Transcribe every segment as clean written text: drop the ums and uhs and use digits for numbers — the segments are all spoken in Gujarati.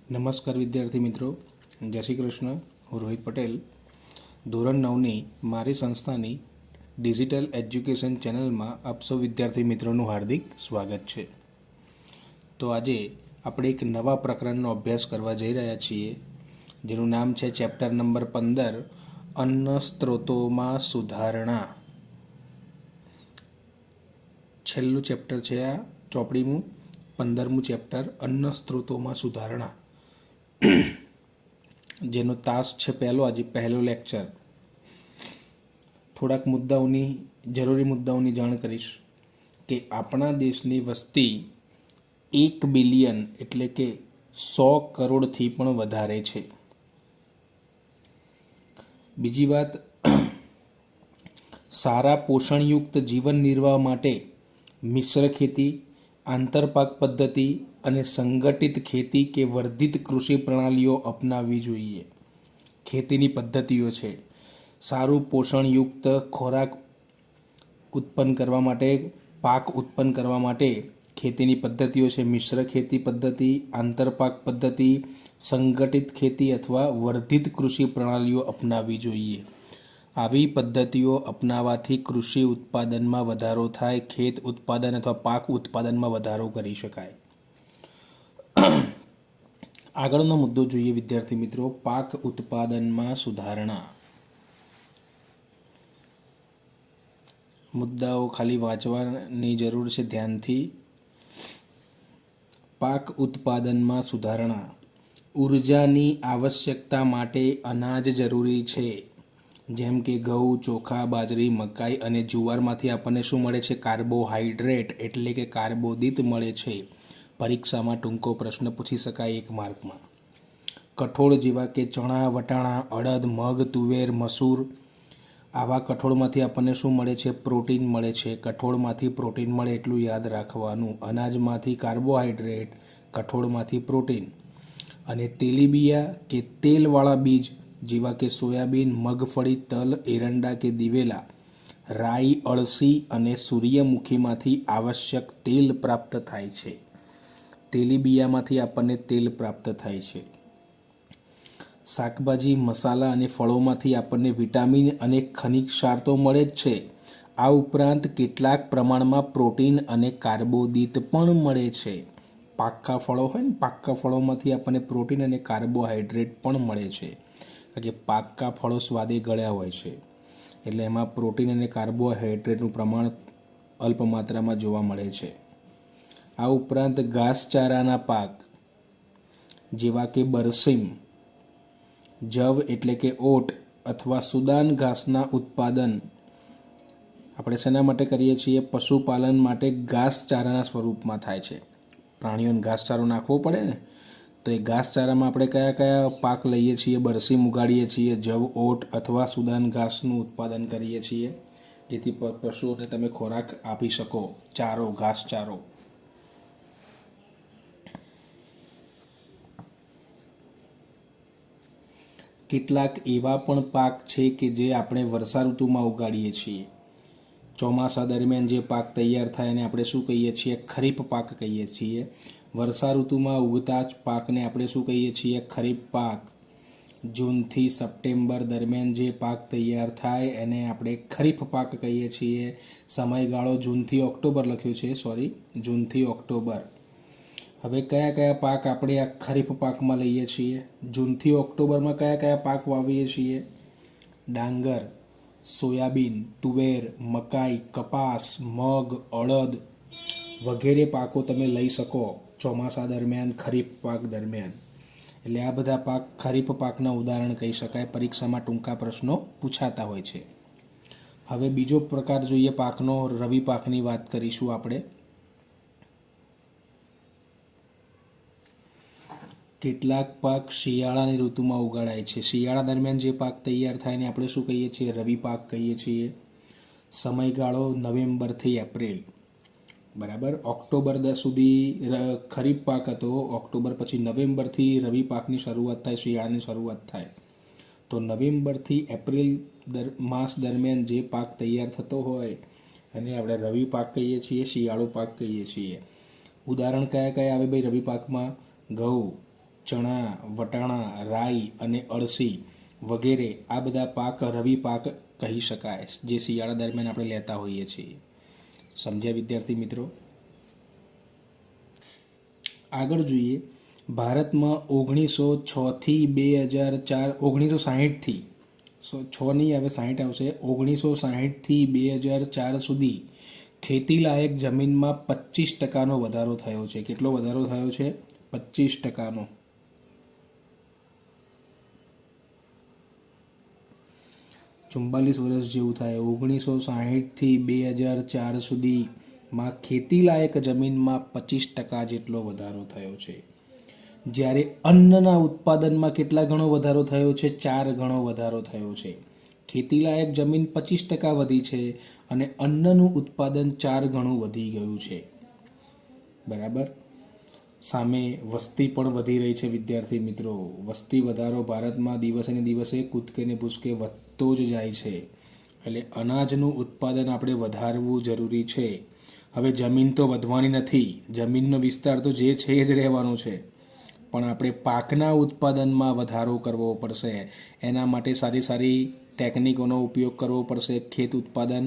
નમસ્કાર વિદ્યાર્થી મિત્રો, જય શ્રી કૃષ્ણ. હું રોહિત પટેલ. ધોરણ 9ની મારી સંસ્થાની ડિજિટલ એજ્યુકેશન ચેનલમાં આપ સૌ વિદ્યાર્થી મિત્રોનું હાર્દિક સ્વાગત છે. તો આજે આપણે એક નવા પ્રકરણનો અભ્યાસ કરવા જઈ રહ્યા છીએ, જેનું નામ છે ચેપ્ટર નંબર 15 અન્ન સ્ત્રોતોમાં સુધારણા. છેલ્લું ચેપ્ટર છે આ ચોપડીનું 15મું ચેપ્ટર અન્ન સ્ત્રોતોમાં સુધારણા, જેનો તાસ છે પહેલો લેક્ચર. થોડાક જરૂરી મુદ્દાઓની જાણ કરીશ કે આપણા દેશની વસ્તી 1 બિલિયન એટલે કે 100 કરોડથી પણ વધારે છે. બીજી વાત, સારા પોષણયુક્ત જીવન નિર્વાહ માટે મિશ્ર ખેતી, આંતરપાક પદ્ધતિ અને સંગઠિત ખેતી કે વર્ધિત કૃષિ પ્રણાલીઓ અપનાવવી જોઈએ. ખેતીની પદ્ધતિઓ છે: સારું પોષણયુક્ત ખોરાક ઉત્પન્ન કરવા માટે, પાક ઉત્પન્ન કરવા માટે ખેતીની પદ્ધતિઓ છે મિશ્ર ખેતી પદ્ધતિ, આંતરપાક પદ્ધતિ, સંગઠિત ખેતી અથવા વર્ધિત કૃષિ પ્રણાલીઓ અપનાવવી જોઈએ. આવી પદ્ધતિઓ અપનાવવાથી કૃષિ ઉત્પાદનમાં વધારો થાય, ખેત ઉત્પાદન અથવા પાક ઉત્પાદનમાં વધારો કરી શકાય. આગળનો મુદ્દો જોઈએ વિદ્યાર્થી મિત્રો, પાક ઉત્પાદનમાં સુધારણા. મુદ્દાઓ ખાલી વાંચવાની જરૂર છે ધ્યાનથી. પાક ઉત્પાદનમાં સુધારણા. ઉર્જાની આવશ્યકતા માટે અનાજ જરૂરી છે, જેમ કે ઘઉં, ચોખા, બાજરી, મકાઈ અને જુવારમાંથી આપણને શું મળે છે? કાર્બોહાઈડ્રેટ એટલે કે કાર્બોદિત મળે છે. પરીક્ષામાં ટૂંકો પ્રશ્ન પૂછી શકાય 1 માર્કમાં. કઠોળ જેવા કે ચણા, વટાણા, અડદ, મગ, તુવેર, મસૂર, આવા કઠોળમાંથી આપણને શું મળે છે? પ્રોટીન મળે છે. કઠોળમાંથી પ્રોટીન મળે એટલું યાદ રાખવાનું. અનાજમાંથી કાર્બોહાઈડ્રેટ, કઠોળમાંથી પ્રોટીન. અને તેલીબિયા કે તેલવાળા બીજ જેવા કે સોયાબીન, મગફળી, તલ, એરંડા કે દિવેલા, રાઈ, અળસી અને સૂર્યમુખીમાંથી આવશ્યક તેલ પ્રાપ્ત થાય છે. તેલીબિયામાંથી આપણને તેલ પ્રાપ્ત થાય છે. શાકભાજી, મસાલા અને ફળોમાંથી આપણને વિટામિન અને ખનિજ ક્ષાર તો મળે જ છે. આ ઉપરાંત કેટલાક પ્રમાણમાં પ્રોટીન અને કાર્બોદિત પણ મળે છે. પાક્કા ફળો હોય ને, પાક્કા ફળોમાંથી આપણને પ્રોટીન અને કાર્બોહાઈડ્રેટ પણ મળે છે. કે પાક્કા ફળો સ્વાદે ગળ્યા હોય છે, એટલે એમાં પ્રોટીન અને કાર્બોહાઈડ્રેટનું પ્રમાણ અલ્પ માત્રામાં જોવા મળે છે. આ ઉપરાંત ઘાસચારાના પાક જેવા કે બરસીમ, જવ એટલે કે ઓટ અથવા સુદાન ઘાસના ઉત્પાદન આપણે શેના માટે કરીએ છીએ? પશુપાલન માટે ઘાસચારાના સ્વરૂપમાં થાય છે. પ્રાણીઓને ઘાસચારો નાખવો પડે ને, તો એ ઘાસચારામાં આપણે કયા કયા પાક લઈએ છીએ? બરસીમ ઉગાડીએ છીએ, જવ, ઓટ અથવા સુદાન ઘાસનું ઉત્પાદન કરીએ છીએ, જેથી પશુઓને તમે ખોરાક આપી શકો, ચારો, ઘાસચારો. કેટલાક એવા પણ પાક છે કે જે આપણે વર્ષા ઋતુમાં ઉગાડીએ છીએ. ચોમાસા દરમિયાન જે પાક તૈયાર થાય એને આપણે શું કહીએ છીએ? ખરીફ પાક કહીએ છીએ. વર્ષા ઋતુમાં ઉગતા જ પાકને આપણે શું કહીએ છીએ? ખરીફ પાક. જૂનથી સપ્ટેમ્બર દરમિયાન જે પાક તૈયાર થાય એને આપણે ખરીફ પાક કહીએ છીએ. સમયગાળો જૂનથી ઓક્ટોબર લખ્યું છે, જૂનથી ઓક્ટોબર. હવે કયા કયા પાક આપણે આ ખરીફ પાકમાં લઈએ છીએ? જૂનથી ઓક્ટોબરમાં કયા કયા પાક વાવીએ છીએ? ડાંગર, સોયાબીન, તુવેર, મકાઈ, કપાસ, મગ, અડદ વગેરે પાકો તમે લઈ શકો ચોમાસા દરમિયાન, ખરીફ પાક દરમિયાન. એટલે આ બધા પાક ખરીફ પાકના ઉદાહરણ કહી શકાય. પરીક્ષામાં ટૂંકા પ્રશ્નો પૂછાતા હોય છે. હવે બીજો પ્રકાર જોઈએ પાકનો, રવિ પાકની વાત કરીશું આપણે. કેટલાક પાક શિયાળાની ઋતુમાં ઉગાડાય છે. શિયાળા દરમિયાન જે પાક તૈયાર થાય એને આપણે શું કહીએ છીએ? રવિ પાક કહીએ છીએ. સમયગાળો નવેમ્બરથી એપ્રિલ, બરાબર. ઓક્ટોબર સુધી ખરીફ પાક હતો, ઓક્ટોબર પછી નવેમ્બરથી રવિ પાકની શરૂઆત થાય, શિયાળાની શરૂઆત થાય. તો નવેમ્બરથી એપ્રિલ માસ દરમિયાન જે પાક તૈયાર થતો હોય એને આપણે રવિ પાક કહીએ છીએ, શિયાળુ પાક કહીએ છીએ. ઉદાહરણ કયા કયા આવે ભાઈ રવિ પાકમાં? ઘઉં, ચણા, વટાણા, રાઈ અને અળસી વગેરે આ બધા પાક રવિ પાક કહી શકાય, જે શિયાળા દરમિયાન આપણે લેતા હોઈએ છીએ. સમજ્યા વિદ્યાર્થી મિત્રો? આગળ જોઈએ. ભારતમાં 1906થી 2004 1960થી 6 નહીં આવે 60 આવશે. 1960થી 2004 સુધી ખેતીલાયક જમીનમાં 25% વધારો થયો છે. કેટલો વધારો થયો છે? 25%. 44 વર્ષ જેવું થાય. 1960થી 2004 સુધીમાં ખેતીલાયક જમીનમાં 25% જેટલો વધારો થયો છે. જ્યારે અન્નના ઉત્પાદનમાં કેટલા ગણો વધારો થયો છે? 4 ગણો વધારો થયો છે. ખેતીલાયક જમીન 25% વધી છે અને અન્નનું ઉત્પાદન 4 ગણું વધી ગયું છે. બરાબર. સામે વસ્તી પણ વધી રહી છે વિદ્યાર્થી મિત્રો. વસ્તી વધારો ભારતમાં દિવસે ને દિવસે કૂદકે ને ભૂસકે વધતો જ જાય છે. એટલે અનાજનું ઉત્પાદન આપણે વધારવું જરૂરી છે. હવે જમીન તો વધવાની નથી, જમીનનો વિસ્તાર તો જે છે જ રહેવાનો છે, પણ આપણે પાકના ઉત્પાદનમાં વધારો કરવો પડશે. એના માટે સારી સારી ટેકનિકોનો ઉપયોગ કરવો પડશે. ખેત ઉત્પાદન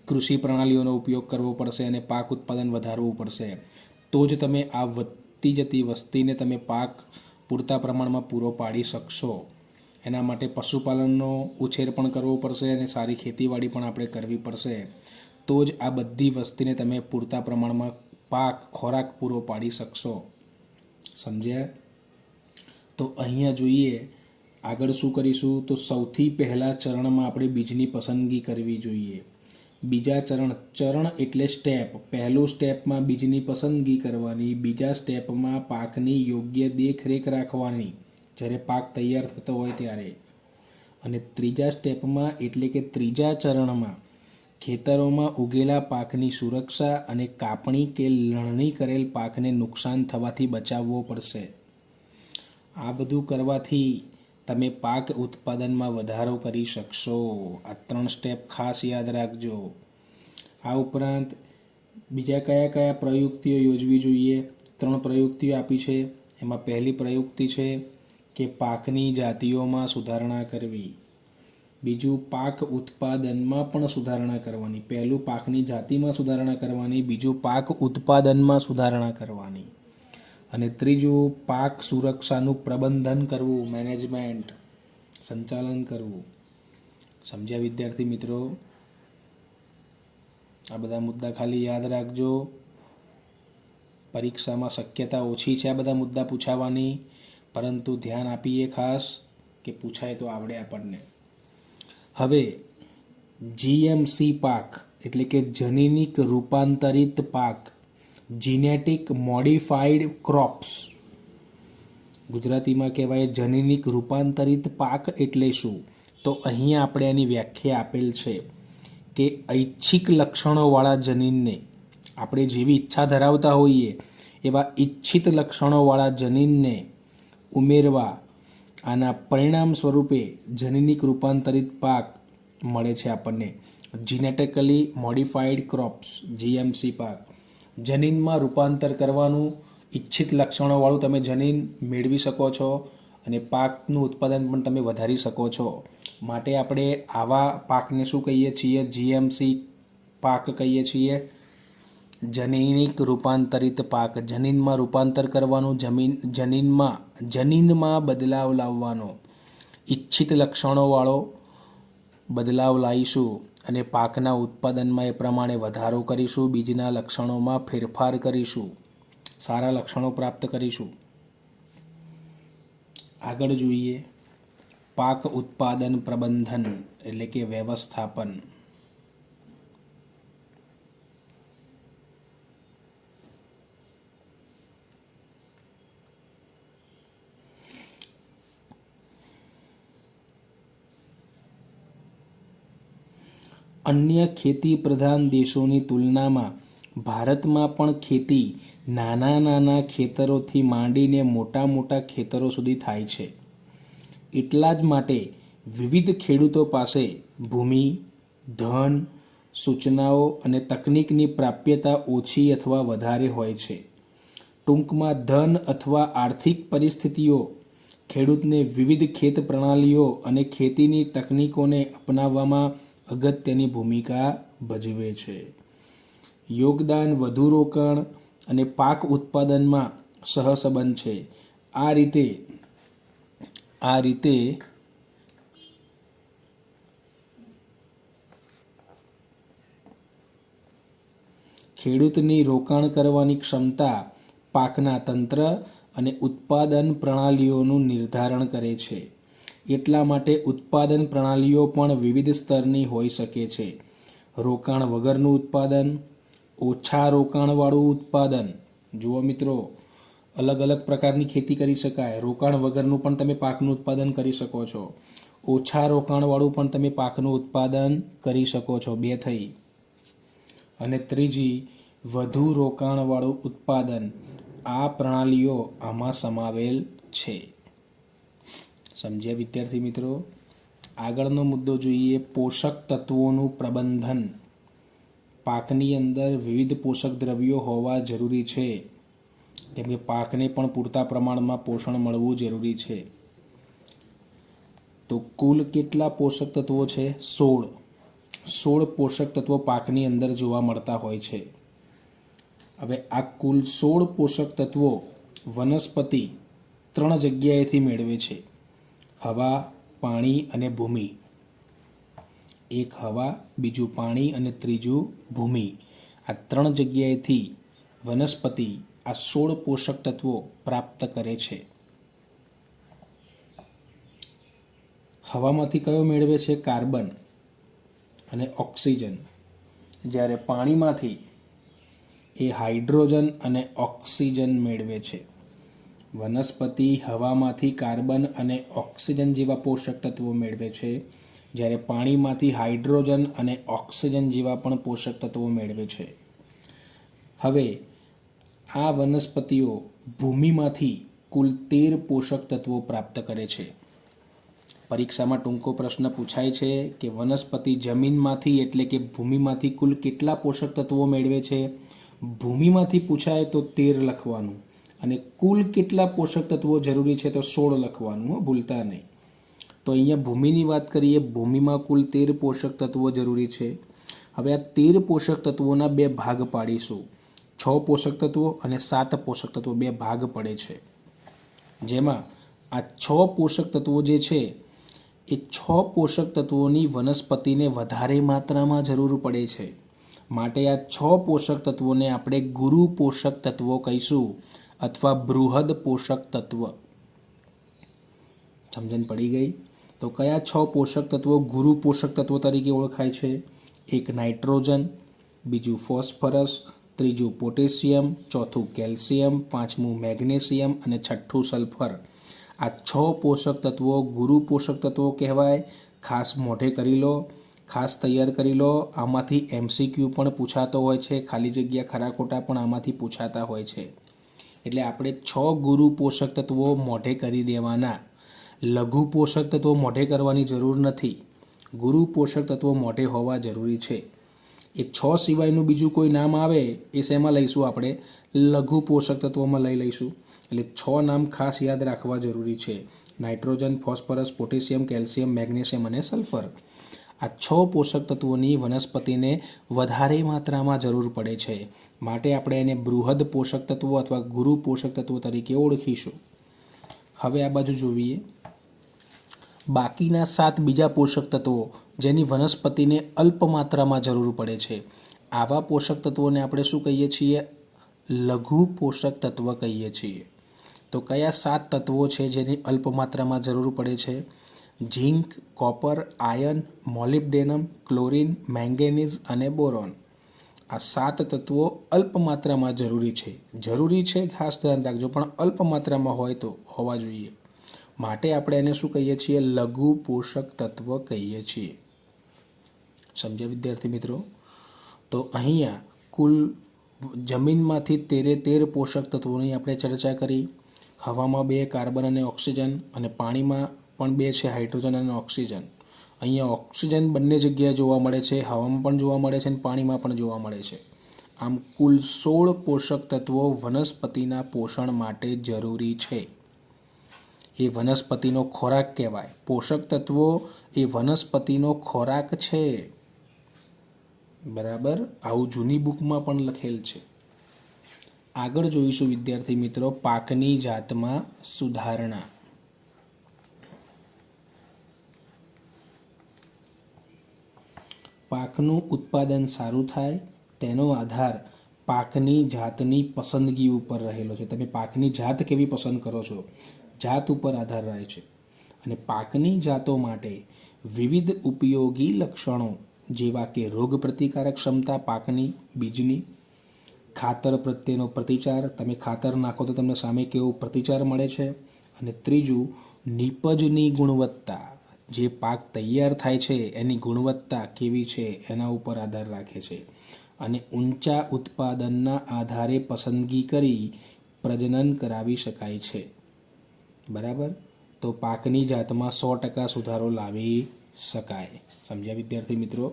કૃષિ પ્રણાલીઓનો ઉપયોગ કરવો પડશે અને પાક ઉત્પાદન વધારવું પડશે. તો જ તમે આ વધતી જતી વસ્તીને તમે પાક પૂરતા પ્રમાણમાં પૂરો પાડી શકશો. એના માટે પશુપાલનનો ઉછેર પણ કરવો પડશે અને સારી ખેતીવાડી પણ આપણે કરવી પડશે. તો જ આ બધી વસ્તીને તમે પૂરતા પ્રમાણમાં ખોરાક પૂરો પાડી શકશો. સમજ્યા? તો અહીંયા જોઈએ આગળ શું કરીશું. તો સૌથી પહેલાં ચરણમાં આપણે બીજની પસંદગી કરવી જોઈએ. બીજા ચરણ એટલે સ્ટેપ. પહેલું સ્ટેપમાં બીજની પસંદગી કરવાની, બીજા સ્ટેપમાં પાકની યોગ્ય દેખરેખ રાખવાની જ્યારે પાક તૈયાર થતો હોય ત્યારે, અને ત્રીજા સ્ટેપમાં એટલે કે ત્રીજા ચરણમાં ખેતરોમાં ઉગેલા પાકની સુરક્ષા અને કાપણી કે લણણી કરેલ પાકને નુકસાન થવાથી બચાવવો પડશે. આ બધું કરવાથી તમે પાક ઉત્પાદનમાં વધારો કરી શકશો. આ 3 સ્ટેપ ખાસ યાદ રાખજો. આ ઉપરાંત બીજા કયા કયા પ્રયુક્તિઓ યોજવી જોઈએ? 3 પ્રયુક્તિઓ આપી છે. એમાં પહેલી પ્રયુક્તિ છે કે પાકની જાતિઓમાં સુધારણા કરવી. બીજું પાક ઉત્પાદનમાં પણ સુધારણા કરવાની. પહેલું પાકની જાતિમાં સુધારણા કરવાની, બીજું પાક ઉત્પાદનમાં સુધારણા કરવાની, અને ત્રીજું પાક સુરક્ષાનું પ્રબંધન કરવું, મેનેજમેન્ટ, સંચાલન કરવું. સમજ્યા વિદ્યાર્થી મિત્રો? આ બધા મુદ્દા ખાલી યાદ રાખજો. પરીક્ષામાં શક્યતા ઓછી છે આ બધા મુદ્દા પૂછાવાની, પરંતુ ધ્યાન આપીએ ખાસ કે પૂછાય તો આવડે આપણને. હવે જીએમસી પાક એટલે કે જનીનિક રૂપાંતરિત પાક, જીનેટિક મોડિફાઈડ ક્રોપ્સ, ગુજરાતીમાં કહેવાય જનીનિક રૂપાંતરિત પાક એટલે શું? તો અહીંયા આપણે એની વ્યાખ્યા આપેલ છે કે ઐચ્છિક લક્ષણોવાળા જનીનને, આપણે જેવી ઈચ્છા ધરાવતા હોઈએ એવા ઈચ્છિત લક્ષણોવાળા જનીનને ઉમેરવા, આના પરિણામ સ્વરૂપે જનીનિક રૂપાંતરિત પાક મળે છે આપણને. જીનેટિકલી મોડિફાઈડ ક્રોપ્સ, જીએમસી પાક. જનીનમાં રૂપાંતર કરવાનું, ઈચ્છિત લક્ષણોવાળું તમે જનીન મેળવી શકો છો અને પાકનું ઉત્પાદન પણ તમે વધારી શકો છો. માટે આપણે આવા પાકને શું કહીએ છીએ? જીએમસી પાક કહીએ છીએ. જનીનિક રૂપાંતરિત પાક. જનીનમાં રૂપાંતર કરવાનું, જનીનમાં બદલાવ લાવવાનો, ઈચ્છિત લક્ષણોવાળો બદલાવ લાવીશું અને પાકના ઉત્પાદનમાં એ પ્રમાણે વધારો કરીશું, બીજના લક્ષણોમાં ફેરફાર કરીશું, સારા લક્ષણો પ્રાપ્ત કરીશું. આગળ જોઈએ પાક ઉત્પાદન પ્રબંધન એટલે કે વ્યવસ્થાપન. અન્ય ખેતી પ્રધાન દેશોની તુલનામાં ભારતમાં પણ ખેતી નાના નાના ખેતરોથી માંડીને મોટા મોટા ખેતરો સુધી થાય છે. એટલા જ માટે વિવિધ ખેડૂતો પાસે ભૂમિ, ધન, સૂચનાઓ અને તકનીકની પ્રાપ્યતા ઓછી અથવા વધારે હોય છે. ટૂંકમાં ધન અથવા આર્થિક પરિસ્થિતિઓ ખેડૂતને વિવિધ ખેત પ્રણાલીઓ અને ખેતીની તકનીકોને અપનાવવામાં અગત્યની ભૂમિકા ભજવે છે. યોગદાન વધુ રોકાણ અને પાક ઉત્પાદનમાં સહસંબંધ છે. આ રીતે ખેડૂતની રોકાણ કરવાની ક્ષમતા પાકના તંત્ર અને ઉત્પાદન પ્રણાલીઓનું નિર્ધારણ કરે છે. એટલા માટે ઉત્પાદન પ્રણાલીઓ પણ વિવિધ સ્તરની હોઈ શકે છે. રોકાણ વગરનું ઉત્પાદન, ઓછા રોકાણવાળું ઉત્પાદન. જુઓ મિત્રો, અલગ અલગ પ્રકારની ખેતી કરી શકાય. રોકાણ વગરનું પણ તમે પાકનું ઉત્પાદન કરી શકો છો. ઓછા રોકાણવાળું પણ તમે પાકનું ઉત્પાદન કરી શકો છો. 2 થઈ. અને ત્રીજી, વધુ રોકાણવાળું ઉત્પાદન. આ પ્રણાલીઓ આમાં સમાવેલ છે. સમજ્યા વિદ્યાર્થી મિત્રો? આગળનો મુદ્દો જોઈએ, પોષક તત્વોનું પ્રબંધન. પાકની અંદર વિવિધ પોષક દ્રવ્યો હોવા જરૂરી છે, કેમ કે પાકને પણ પૂરતા પ્રમાણમાં પોષણ મળવું જરૂરી છે. તો કુલ કેટલા પોષક તત્વો છે? 16 પોષક તત્વો પાકની અંદર જોવા મળતા હોય છે. હવે આ કુલ 16 પોષક તત્વો વનસ્પતિ 3 જગ્યાએથી મેળવે છે: હવા, પાણી અને ભૂમિ. એક હવા, બીજું પાણી અને ત્રીજું ભૂમિ. આ 3 જગ્યાએથી વનસ્પતિ આ 16 પોષક તત્વો પ્રાપ્ત કરે છે. હવામાંથી કયો મેળવે છે? કાર્બન અને ઓક્સિજન. જ્યારે પાણીમાંથી એ હાઇડ્રોજન અને ઓક્સિજન મેળવે છે. વનસ્પતિ હવામાંથી કાર્બન અને ઓક્સિજન જેવા પોષક તત્વો મેળવે છે, જ્યારે પાણીમાંથી હાઇડ્રોજન અને ઓક્સિજન જેવા પણ પોષક તત્વો મેળવે છે. હવે આ વનસ્પતિઓ ભૂમિમાંથી કુલ 13 પોષક તત્વો પ્રાપ્ત કરે છે. પરીક્ષામાં ટૂંકો પ્રશ્ન પૂછાય છે કે વનસ્પતિ જમીનમાંથી એટલે કે ભૂમિમાંથી કુલ કેટલા પોષક તત્વો મેળવે છે? ભૂમિમાંથી પૂછાય તો 13 લખવાનું, અને કુલ કેટલા પોષક તત્વો જરૂરી છે તો 16 લખવાનું, ભૂલતા નહીં. તો અહીંયા ભૂમિની વાત કરીએ, ભૂમિમાં કુલ 13 પોષક તત્વો જરૂરી છે. હવે આ 13 પોષક તત્વોના 2 ભાગ પાડીશું. 6 પોષક તત્વો અને 7 પોષક તત્વો, 2 ભાગ પડે છે. જેમાં આ 6 પોષક તત્વો જે છે એ 6 પોષક તત્વોની વનસ્પતિને વધારે માત્રામાં જરૂર પડે છે. માટે આ 6 પોષક તત્વોને આપણે ગુરુ પોષક તત્વો કહીશું, અથવા બૃહદ પોષક તત્વ. સમજણ પડી ગઈ? તો કયા 6 પોષક તત્વો ગુરુ પોષક તત્વો તરીકે ઓળખાય છે? એક નાઇટ્રોજન, બીજું ફોસ્ફરસ, ત્રીજું પોટેશિયમ, ચોથું કેલ્શિયમ, પાંચમું મેગ્નેશિયમ અને છઠ્ઠું સલ્ફર. આ 6 પોષક તત્વો ગુરુ પોષક તત્વો કહેવાય. ખાસ મોઢે કરી લો, ખાસ તૈયાર કરી લો. આમાંથી MCQ પણ પૂછાતો હોય છે, ખાલી જગ્યા ખરા ખોટા પણ આમાંથી પૂછાતા હોય છે. એટલે આપણે 6 ગુરુ પોષક તત્વો મોઢે કરી દેવાના. લઘુ પોષક તત્વો મોઢે કરવાની જરૂર નથી. ગુરુ પોષક તત્વો મોઢે હોવા જરૂરી છે. એ 6 સિવાયનું બીજું કોઈ નામ આવે એ શેમાં લઈશું? આપણે લઘુ પોષક તત્વોમાં લઈ લઈશું. એટલે 6 નામ ખાસ યાદ રાખવા જરૂરી છે: nitrogen, phosphorus, potassium, calcium, magnesium અને સલ્ફર. આ 6 પોષક તત્વોની વનસ્પતિને વધારે માત્રામાં જરૂર પડે છે. માટે આપણે એને બૃહદ પોષક તત્વો અથવા ગુરુ પોષક તત્વો તરીકે ઓળખીશું. હવે આ બાજુ જોઈએ, બાકીના 7 બીજા પોષક તત્વો જેની વનસ્પતિને અલ્પ માત્રામાં જરૂર પડે છે, આવા પોષક તત્વોને આપણે શું કહીએ છીએ? લઘુ પોષક તત્વ કહીએ છીએ. તો કયા 7 તત્વો છે જેની અલ્પ માત્રામાં જરૂર પડે છે? Zinc, copper, iron, molybdenum, chlorine, manganese અને બોરોન. આ 7 તત્વો અલ્પ માત્રામાં જરૂરી છે. જરૂરી છે, ખાસ ધ્યાન રાખજો, પણ અલ્પ માત્રામાં હોય તો હોવા જોઈએ. માટે આપણે એને શું કહીએ છીએ? લઘુ પોષક તત્વ કહીએ છીએ. સમજ્યા વિદ્યાર્થી મિત્રો? તો અહીંયા કુલ જમીનમાંથી 13 પોષક તત્વોની આપણે ચર્ચા કરી. હવામાં 2 કાર્બન અને ઓક્સિજન, અને પાણીમાં પણ 2 છે, હાઇડ્રોજન અને ઓક્સિજન. અહીંયા ઓક્સિજન બંને જગ્યાએ જોવા મળે છે, હવામાં પણ જોવા મળે છે અને પાણીમાં પણ જોવા મળે છે. આમ કુલ 16 પોષક તત્વો વનસ્પતિના પોષણ માટે જરૂરી છે. એ વનસ્પતિનો ખોરાક કહેવાય. પોષક તત્વો એ વનસ્પતિનો ખોરાક છે. બરાબર, આવું જૂની બુકમાં પણ લખેલ છે. આગળ જોઈશું વિદ્યાર્થી મિત્રો પાકની જાતમાં સુધારણા. પાકનું ઉત્પાદન સારું થાય તેનો આધાર પાકની જાતની પસંદગી ઉપર રહેલો છે. તમે પાકની જાત કેવી પસંદ કરો છો, જાત ઉપર આધાર રહે છે. અને પાકની જાતો માટે વિવિધ ઉપયોગી લક્ષણો જેવા કે રોગ પ્રતિકારક ક્ષમતા પાકની, બીજની, ખાતર પ્રત્યેનો પ્રતિચાર, તમે ખાતર નાખો તો તમને સામે કેવો પ્રતિચાર મળે છે, અને ત્રીજું નીપજની ગુણવત્તા, જે પાક તૈયાર થાય છે એની ગુણવત્તા કેવી છે એના ઉપર આધાર રાખે છે. અને ઊંચા ઉત્પાદનના આધારે પસંદગી કરી પ્રજનન કરાવી શકાય છે. બરાબર, તો પાકની જાતમાં 100% સુધારો લાવી શકાય. સમજ્યા વિદ્યાર્થી મિત્રો?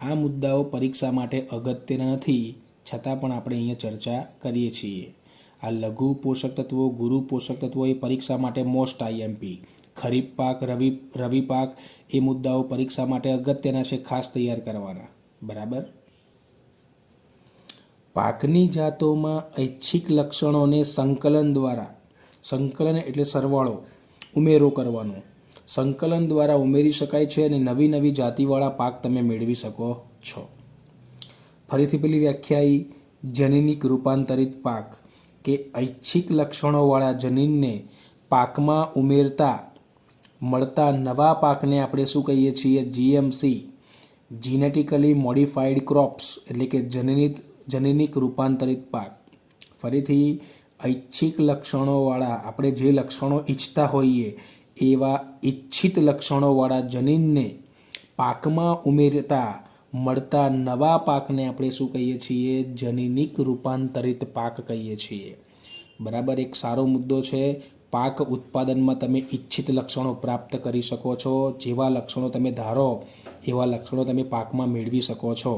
આ મુદ્દાઓ પરીક્ષા માટે અગત્યના નથી, છતાં પણ આપણે અહીંયા ચર્ચા કરીએ છીએ. આ લઘુ પોષક તત્વો, ગુરુ પોષક તત્વો એ પરીક્ષા માટે મોસ્ટ આઈએમપી. ખરીફ પાક, રવિ પાક એ મુદ્દાઓ પરીક્ષા માટે અગત્યના છે, ખાસ તૈયાર કરવાના. બરાબર, પાકની જાતોમાં ઐચ્છિક લક્ષણોને સંકલન દ્વારા, સંકલન એટલે સરવાળો, ઉમેરો કરવાનો, સંકલન દ્વારા ઉમેરી શકાય છે અને નવી નવી જાતિવાળા પાક તમે મેળવી શકો છો. ફરીથી પેલી વ્યાખ્યા, જનીનિક રૂપાંતરિત પાક કે ઐચ્છિક લક્ષણોવાળા જનીનને પાકમાં ઉમેરતા મળતા નવા પાકને આપણે શું કહીએ છીએ? જીએમસી, જીનેટિકલી મોડિફાઈડ ક્રોપ્સ, એટલે કે જનીનિક રૂપાંતરિત પાક. ફરીથી ઐચ્છિક લક્ષણોવાળા, આપણે જે લક્ષણો ઈચ્છતા હોઈએ એવા ઈચ્છિત લક્ષણોવાળા જનીનને પાકમાં ઉમેરતા મળતા નવા પાકને આપણે શું કહીએ છીએ? જનીનિક રૂપાંતરિત પાક કહીએ છીએ. બરાબર, એક સારો મુદ્દો છે. પાક ઉત્પાદનમાં તમે ઈચ્છિત લક્ષણો પ્રાપ્ત કરી શકો છો. જેવા લક્ષણો તમે ધારો એવા લક્ષણો તમે પાકમાં મેળવી શકો છો.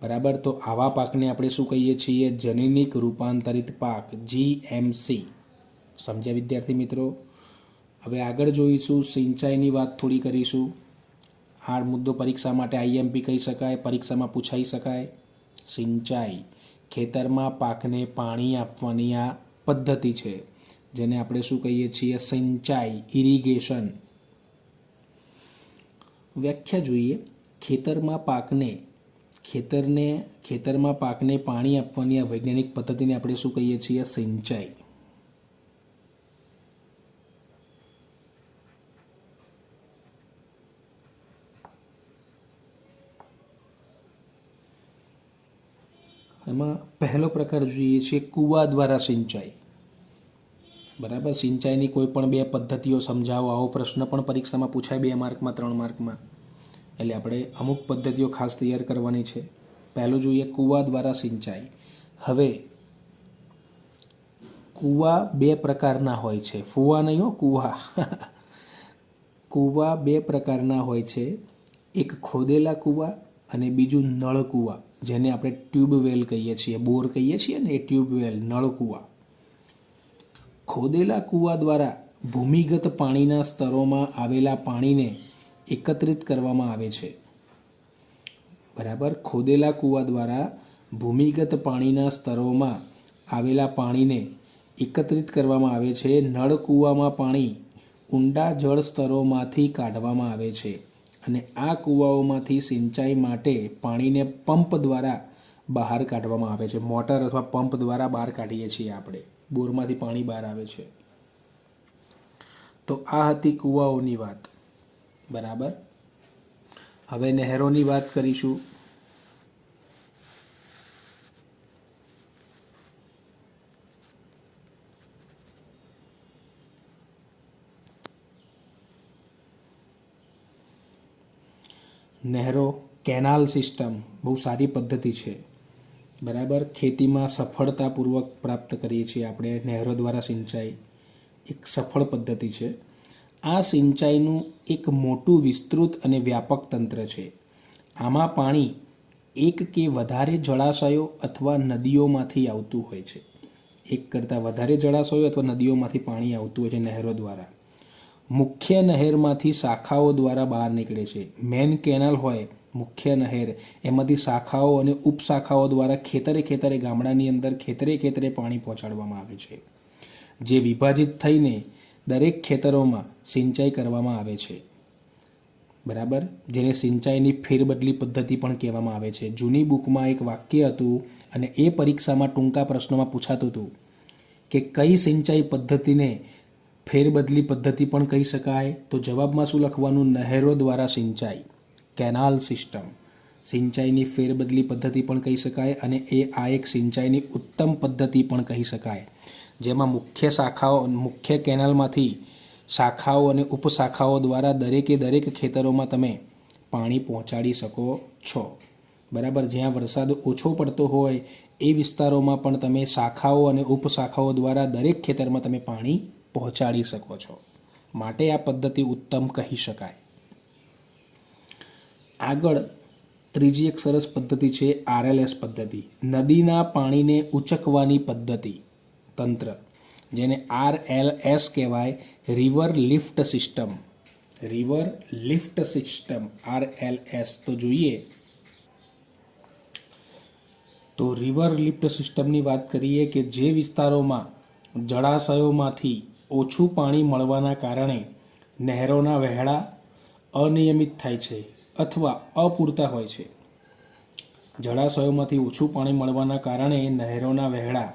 બરાબર, તો આવા પાકને આપણે શું કહીએ છીએ? જનીનિક રૂપાંતરિત પાક, જીએમસી. સમજ્યા વિદ્યાર્થી મિત્રો? હવે આગળ જોઈશું, સિંચાઈની વાત થોડી કરીશું. આ મુદ્દો પરીક્ષા માટે આઈએમપી કહી શકાય, પરીક્ષામાં પૂછાઈ શકાય. સિંચાઈ, ખેતરમાં પાકને પાણી આપવાની આ પદ્ધતિ છે, જેને આપણે શું કહીએ છીએ? સિંચાઈ, ઇરિગેશન. વ્યાખ્યા જોઈએ. ખેતરમાં પાકને પાણી આપવાની આ વૈજ્ઞાનિક પદ્ધતિને આપણે શું કહીએ છીએ? સિંચાઈ. એમાં પહેલો પ્રકાર જોઈએ છીએ કૂવા દ્વારા સિંચાઈ. બરાબર, સિંચાઈની કોઈ પણ 2 પદ્ધતિઓ સમજાવો, આવો પ્રશ્ન પણ પરીક્ષામાં પૂછાય 2 માર્કમાં, 3 માર્કમાં. એટલે આપણે અમુક પદ્ધતિઓ ખાસ તૈયાર કરવાની છે. પહેલું જોઈએ કૂવા દ્વારા સિંચાઈ. હવે કૂવા 2 પ્રકારના હોય છે, ફૂવા નહીં હો, કૂવા. કૂવા 2 પ્રકારના હોય છે, એક ખોદેલા કૂવા અને બીજું નળ કૂવા, જેને આપણે ટ્યુબવેલ કહીએ છીએ, બોર કહીએ છીએ ને, એ ટ્યુબવેલ, નળ કૂવા. ખોદેલા કૂવા દ્વારા ભૂમિગત પાણીના સ્તરોમાં આવેલા પાણીને એકત્રિત કરવામાં આવે છે. બરાબર, ખોદેલા કૂવા દ્વારા ભૂમિગત પાણીના સ્તરોમાં આવેલા પાણીને એકત્રિત કરવામાં આવે છે. નળ કૂવામાં પાણી ઊંડા જળ સ્તરોમાંથી કાઢવામાં આવે છે અને આ કૂવાઓમાંથી સિંચાઈ માટે પાણીને પંપ દ્વારા બહાર કાઢવામાં આવે છે. મોટર અથવા પંપ દ્વારા બહાર કાઢીએ છીએ આપણે, બોરમાંથી પાણી બહાર આવે છે. તો આ હતી કૂવાઓની વાત. બરાબર, હવે નહેરોની વાત કરીશું. નહેરો, કેનાલ સિસ્ટમ બહુ સારી પદ્ધતિ છે. બરાબર, ખેતીમાં સફળતાપૂર્વક પ્રાપ્ત કરીએ છીએ આપણે નહેરો દ્વારા સિંચાઈ. એક સફળ પદ્ધતિ છે. આ સિંચાઈનું એક મોટું વિસ્તૃત અને વ્યાપક તંત્ર છે. આમાં પાણી એક કે વધારે જળાશયો અથવા નદીઓમાંથી આવતું હોય છે. એક કરતાં વધારે જળાશયો અથવા નદીઓમાંથી પાણી આવતું હોય છે નહેરો દ્વારા. મુખ્ય નહેરમાંથી શાખાઓ દ્વારા બહાર નીકળે છે. મેન કેનાલ હોય, મુખ્ય નહેર, એમાંથી શાખાઓ અને ઉપશાખાઓ દ્વારા ખેતરે ગામડાની અંદર ખેતરે પાણી પહોંચાડવામાં આવે છે, જે વિભાજિત થઈને દરેક ખેતરોમાં સિંચાઈ કરવામાં આવે છે. બરાબર, જેને સિંચાઈની ફેરબદલી પદ્ધતિ પણ કહેવામાં આવે છે. જૂની બુકમાં એક વાક્ય હતું અને એ પરીક્ષામાં ટૂંકા પ્રશ્નોમાં પૂછાતું હતું કે કઈ સિંચાઈ પદ્ધતિને ફેરબદલી પદ્ધતિ પણ કહી શકાય? તો જવાબમાં શું લખવાનું? નહેરો દ્વારા સિંચાઈ, કેનાલ સિસ્ટમ. સિંચાઈની ફેરબદલી પદ્ધતિ પણ કહી શકાય અને આ એક સિંચાઈની ઉત્તમ પદ્ધતિ પણ કહી શકાય, જેમાં મુખ્ય કેનાલમાંથી શાખાઓ અને ઉપશાખાઓ દ્વારા દરેક ખેતરોમાં તમે પાણી પહોંચાડી શકો છો. બરાબર, જ્યાં વરસાદ ઓછો પડતો હોય એ વિસ્તારોમાં પણ તમે શાખાઓ અને ઉપશાખાઓ દ્વારા દરેક ખેતરમાં તમે પાણી પહોંચાડી શકો છો. માટે આ પદ્ધતિ ઉત્તમ કહી શકાય. આગળ ત્રીજી એક સરસ પદ્ધતિ છે RLS પદ્ધતિ, નદીના પાણીને ઉચકવાની પદ્ધતિ તંત્ર, જેને RLS કહેવાય, river lift system. River lift system RLS. તો જોઈએ તો રિવર લિફ્ટ સિસ્ટમની વાત કરીએ કે જે વિસ્તારોમાં જળાશયોમાંથી ઓછું પાણી મળવાના કારણે નહેરોના વહેણા અનિયમિત થાય છે અથવા અપૂરતા હોય છે. જળાશયોમાંથી ઓછું પાણી મળવાના કારણે નહેરોના વહેણા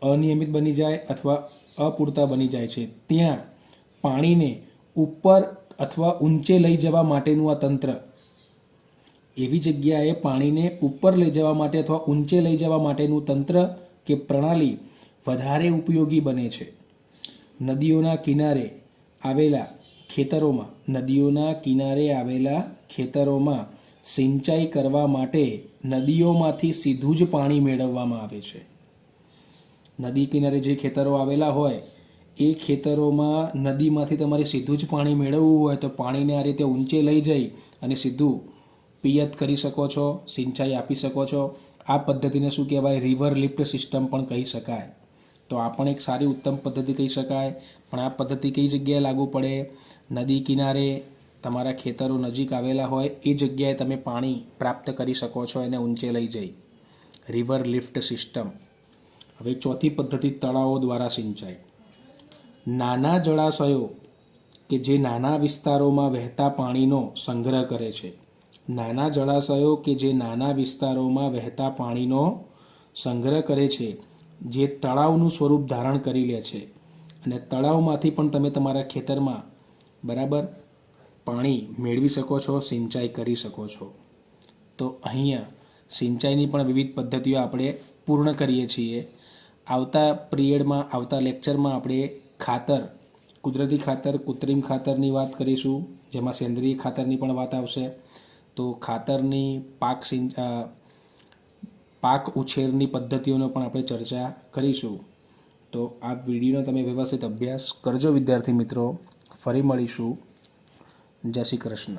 અનિયમિત બની જાય અથવા અપૂરતા બની જાય છે. ત્યાં પાણીને ઉપર અથવા ઊંચે લઈ જવા માટેનું આ તંત્ર, એવી જગ્યાએ પાણીને ઉપર લઈ જવા માટે અથવા ઊંચે લઈ જવા માટેનું તંત્ર કે પ્રણાલી વધારે ઉપયોગી બને છે. નદીઓના કિનારે આવેલા ખેતરોમાં સિંચાઈ કરવા માટે નદીઓમાંથી સીધું જ પાણી મેળવવામાં આવે છે. નદી કિનારે જે ખેતરો આવેલા હોય એ ખેતરોમાં નદીમાંથી તમારે સીધું જ પાણી મેળવવું હોય તો પાણીને આ રીતે ઊંચે લઈ જઈ અને સીધું પિયત કરી શકો છો, સિંચાઈ આપી શકો છો. આ પદ્ધતિને શું કહેવાય? રિવર લિફ્ટ સિસ્ટમ પણ કહી શકાય. તો આ પણ એક સારી ઉત્તમ પદ્ધતિ કહી શકાય. પણ આ પદ્ધતિ કઈ જગ્યાએ લાગુ પડે? નદી કિનારે તમારા ખેતરો નજીક આવેલા હોય એ જગ્યાએ તમે પાણી પ્રાપ્ત કરી શકો છો એને ઊંચે લઈ જઈ. River lift system. હવે ચોથી પદ્ધતિ તળાવો દ્વારા સિંચાઈ. નાના જળાશયો કે જે નાના વિસ્તારોમાં વહેતા પાણીનો સંગ્રહ કરે છે. નાના જળાશયો કે જે નાના વિસ્તારોમાં વહેતા પાણીનો સંગ્રહ કરે છે, જે તળાવનું સ્વરૂપ ધારણ કરી લે છે અને તળાવમાંથી પણ તમે તમારા ખેતરમાં બરાબર પાણી મેળવી શકો છો, સિંચાઈ કરી શકો છો. તો અહીંયા સિંચાઈની પણ વિવિધ પદ્ધતિઓ આપણે પૂર્ણ કરીએ છીએ. આવતા પિરિયડમાં, આવતા લેક્ચરમાં આપણે કુદરતી ખાતર, કૃત્રિમ ખાતરની વાત કરીશું, જેમાં સેન્દ્રિય ખાતરની પણ વાત આવશે. તો ખાતરની પાક ઉછેરની પદ્ધતિઓનો પણ આપણે ચર્ચા કરીશું. તો આ વિડીયોનો તમે વ્યવસ્થિત અભ્યાસ કરજો વિદ્યાર્થી મિત્રો. ફરી મળીશું. જય શ્રી કૃષ્ણ.